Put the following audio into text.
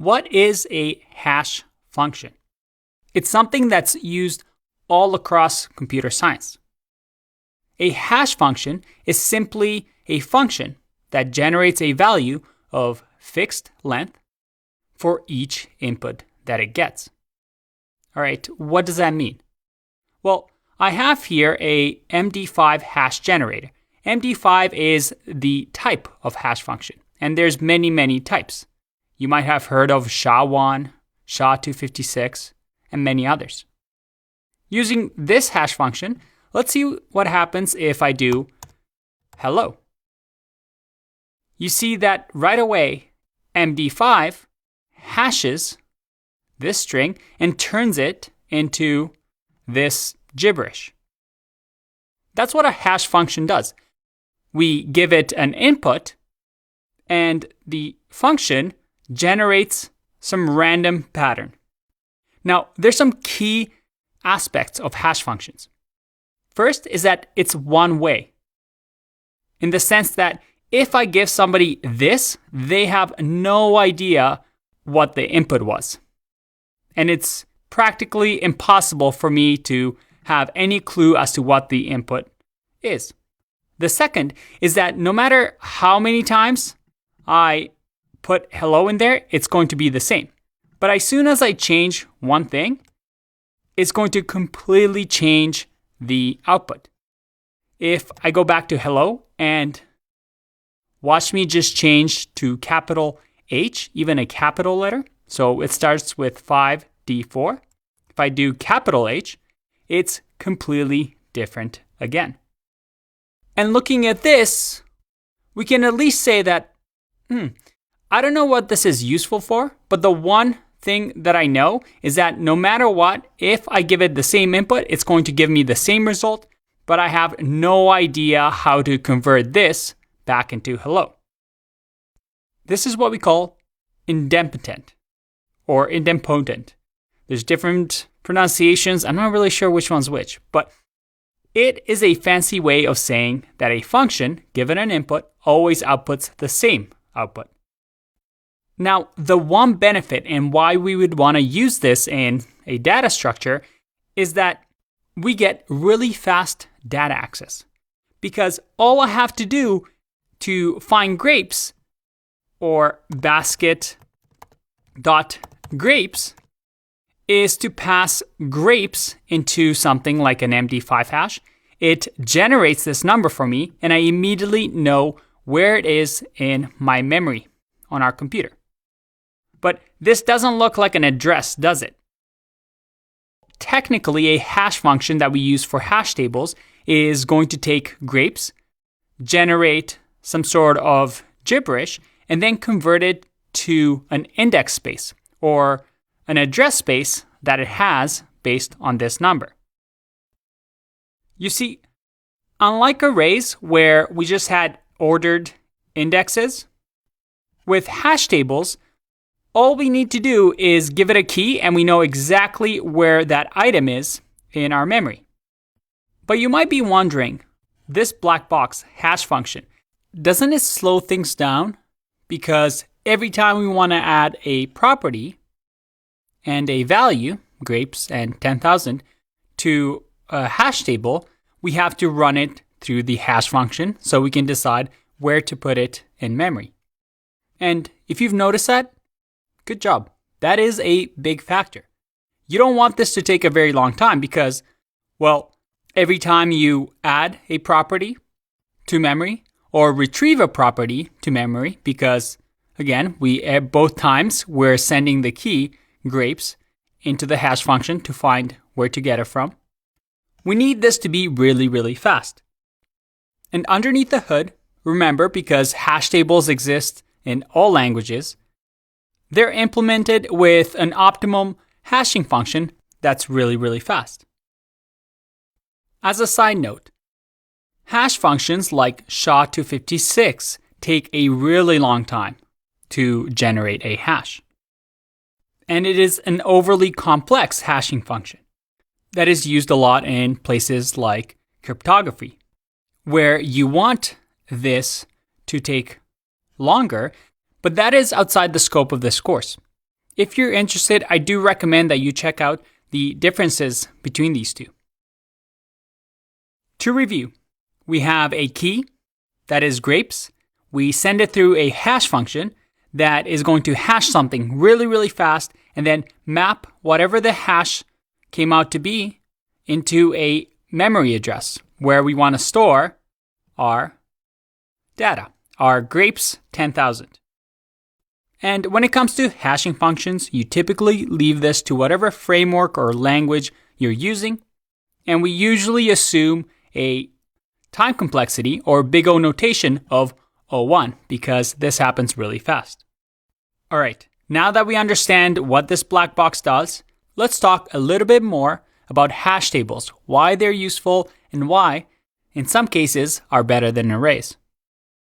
What is a hash function? It's something that's used all across computer science. A hash function is simply a function that generates a value of fixed length for each input that it gets. All right, what does that mean? Well, I have here a MD5 hash generator. MD5 is the type of hash function, and there's many types. You might have heard of SHA-1, SHA-256, and many others. Using this hash function, let's see what happens if I do hello. You see that right away, MD5 hashes this string and turns it into this gibberish. That's what a hash function does. We give it an input, and the function generates some random pattern. Now, there's some key aspects of hash functions. First is that it's one way, in the sense that if I give somebody this, they have no idea what the input was. And it's practically impossible for me to have any clue as to what the input is. The second is that no matter how many times I put hello in there, it's going to be the same. But as soon as I change one thing, it's going to completely change the output. If I go back to hello and watch me just change to capital H, even a capital letter, so it starts with 5D4. If I do capital H, it's completely different again. And looking at this, we can at least say that, I don't know what this is useful for, but the one thing that I know is that no matter what, if I give it the same input, it's going to give me the same result, but I have no idea how to convert this back into hello. This is what we call idempotent or idempotent. There's different pronunciations. I'm not really sure which one's which, but it is a fancy way of saying that a function, given an input, always outputs the same output. Now, the one benefit and why we would want to use this in a data structure is that we get really fast data access. Because all I have to do to find grapes, or basket.grapes, is to pass grapes into something like an MD5 hash. It generates this number for me, and I immediately know where it is in my memory on our computer. But this doesn't look like an address, does it? Technically, a hash function that we use for hash tables is going to take grapes, generate some sort of gibberish, and then convert it to an index space or an address space that it has based on this number. You see, unlike arrays where we just had ordered indexes, with hash tables, all we need to do is give it a key and we know exactly where that item is in our memory. But you might be wondering, this black box hash function, doesn't it slow things down? Because every time we want to add a property and a value, grapes and 10,000, to a hash table, we have to run it through the hash function so we can decide where to put it in memory. And if you've noticed that, good job. That is a big factor. You don't want this to take a very long time because, well, every time you add a property to memory or retrieve a property to memory, because again, both times we're sending the key grapes into the hash function to find where to get it from. We need this to be really fast. And underneath the hood, remember, because hash tables exist in all languages, they're implemented with an optimum hashing function that's really fast. As a side note, hash functions like SHA-256 take a really long time to generate a hash. And it is an overly complex hashing function that is used a lot in places like cryptography, where you want this to take longer, but that is outside the scope of this course. if you're interested, I do recommend that you check out the differences between these two. To review, we have a key that is grapes. We send it through a hash function that is going to hash something really, really fast and then map whatever the hash came out to be into a memory address where we want to store our data, our grapes 10,000. And when it comes to hashing functions, you typically leave this to whatever framework or language you're using. And we usually assume a time complexity or big O notation of O1 because this happens really fast. All right, now that we understand what this black box does, let's talk a little bit more about hash tables, why they're useful, and why, in some cases, are better than arrays.